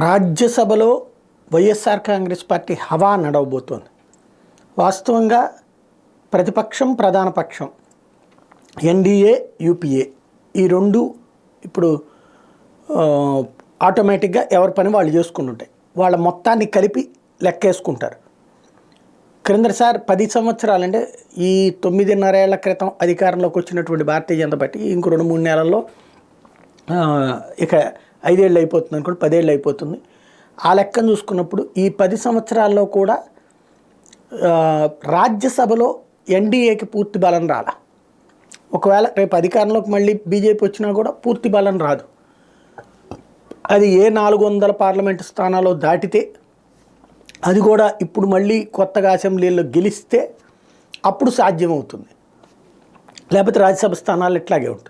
రాజ్యసభలో వైఎస్ఆర్ కాంగ్రెస్ పార్టీ హవా నడవబోతోంది. వాస్తవంగా ప్రతిపక్షం, ప్రధాన పక్షం, ఎన్డీఏ, యూపీఏ ఈ రెండు ఇప్పుడు ఆటోమేటిక్గా ఎవరి పని వాళ్ళు చేసుకుంటుంటాయి. వాళ్ళ మొత్తాన్ని కలిపి లెక్కేసుకుంటారు. క్రిందసారి 10 సంవత్సరాలు అంటే ఈ 9.5 ఏళ్ల క్రితం అధికారంలోకి వచ్చినటువంటి భారతీయ జనతా పార్టీ ఇంకో 2-3 నెలల్లో ఇక 5 ఏళ్ళు అయిపోతుంది అనుకోండి, 10 ఏళ్ళు అయిపోతుంది. ఆ లెక్కను చూసుకున్నప్పుడు ఈ 10 సంవత్సరాల్లో కూడా రాజ్యసభలో ఎన్డీఏకి పూర్తి బలం రాలా. ఒకవేళ రేపు అధికారంలోకి మళ్ళీ బీజేపీ వచ్చినా కూడా పూర్తి బలం రాదు. అది ఏ 400 పార్లమెంటు స్థానాలు దాటితే, అది కూడా ఇప్పుడు మళ్ళీ కొత్తగా అసెంబ్లీలో గెలిస్తే అప్పుడు సాధ్యమవుతుంది. లేకపోతే రాజ్యసభ స్థానాలు ఇట్లాగే ఉంటుంది.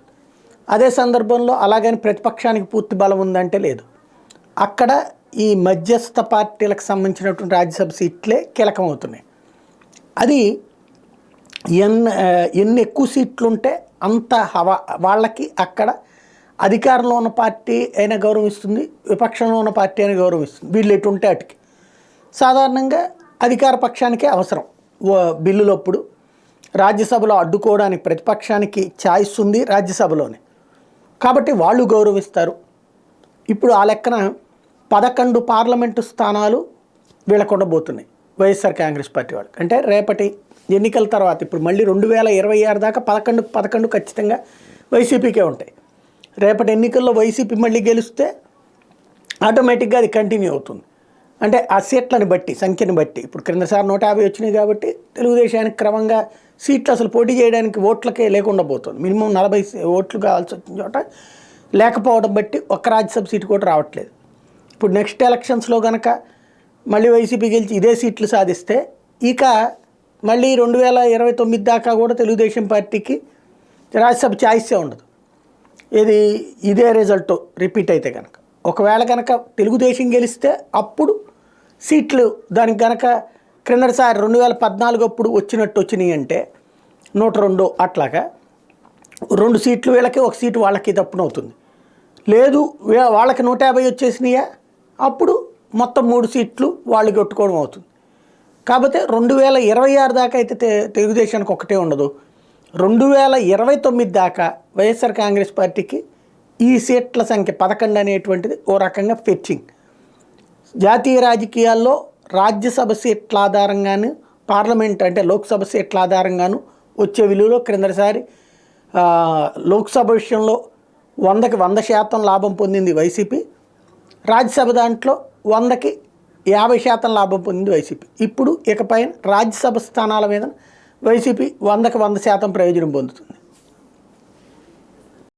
అదే సందర్భంలో అలాగని ప్రతిపక్షానికి పూర్తి బలం ఉందంటే లేదు. అక్కడ ఈ మధ్యస్థ పార్టీలకు సంబంధించినటువంటి రాజ్యసభ సీట్లే కీలకం అవుతున్నాయి. అది ఎన్ని ఎక్కువ సీట్లు ఉంటే అంత హవా వాళ్ళకి అక్కడ అధికారంలో ఉన్న పార్టీ అయినా గౌరవిస్తుంది, విపక్షంలో ఉన్న పార్టీ అయినా గౌరవిస్తుంది. వీళ్ళు ఎటు ఉంటే అటుకి సాధారణంగా అధికార పక్షానికే అవసరం బిల్లులప్పుడు. రాజ్యసభలో అడ్డుకోవడానికి ప్రతిపక్షానికి ఛాయిస్ ఉంది రాజ్యసభలోనే, కాబట్టి వాళ్ళు గౌరవిస్తారు. ఇప్పుడు ఆ లెక్కన 11 పార్లమెంటు స్థానాలు వీళ్ళకు ఉండబోతున్నాయి వైఎస్ఆర్ కాంగ్రెస్ పార్టీ వాళ్ళకి. అంటే రేపటి ఎన్నికల తర్వాత ఇప్పుడు మళ్ళీ 2026 దాకా 11 ఖచ్చితంగా వైసీపీకే ఉంటాయి. రేపటి ఎన్నికల్లో వైసీపీ మళ్ళీ గెలిస్తే ఆటోమేటిక్గా అది కంటిన్యూ అవుతుంది. అంటే ఆ సీట్లను బట్టి, సంఖ్యను బట్టి. ఇప్పుడు క్రిందసారి 150 వచ్చినాయి కాబట్టి తెలుగుదేశానికి క్రమంగా సీట్లు అసలు పోటీ చేయడానికి ఓట్లకే లేకుండా పోతుంది. మినిమం 40 ఓట్లు కావాల్సి వచ్చిన చోట లేకపోవడం బట్టి ఒక్క రాజ్యసభ సీటు కూడా రావట్లేదు. ఇప్పుడు నెక్స్ట్ ఎలక్షన్స్లో కనుక మళ్ళీ వైసీపీ గెలిచి ఇదే సీట్లు సాధిస్తే ఇక మళ్ళీ 2029 దాకా కూడా తెలుగుదేశం పార్టీకి రాజ్యసభ ఛాయిసే ఉండదు. ఇదే రిజల్ట్ రిపీట్ అయితే కనుక, ఒకవేళ కనుక తెలుగుదేశం గెలిస్తే అప్పుడు సీట్లు దానికి కనుక క్రిందటిసారి 2014 అప్పుడు వచ్చినాయి అంటే 102 అట్లాగా 2 సీట్లు వీళ్ళకి, 1 సీటు వాళ్ళకి తప్పున అవుతుంది. లేదు వాళ్ళకి 150 వచ్చేసినాయా, అప్పుడు మొత్తం 3 సీట్లు వాళ్ళు కొట్టుకోవడం అవుతుంది. కాకపోతే 2026 దాకా అయితే తెలుగుదేశానికి ఒకటే ఉండదు. 2029 దాకా వైఎస్ఆర్ కాంగ్రెస్ పార్టీకి ఈ సీట్ల సంఖ్య 11 అనేటువంటిది ఓ రకంగా ఫెచ్చింగ్. జాతీయ రాజకీయాల్లో రాజ్యసభ సీట్ల ఆధారంగాను, పార్లమెంట్ అంటే లోక్సభ సీట్ల ఆధారంగాను వచ్చే విలువలో క్రిందసారి లోక్సభ విషయంలో 100కి 100% లాభం పొందింది వైసీపీ. రాజ్యసభ దాంట్లో 100కి 50% లాభం పొందింది వైసీపీ. ఇప్పుడు ఇకపై రాజ్యసభ స్థానాల మీద వైసీపీ 100కి 100% ప్రయోజనం పొందుతుంది.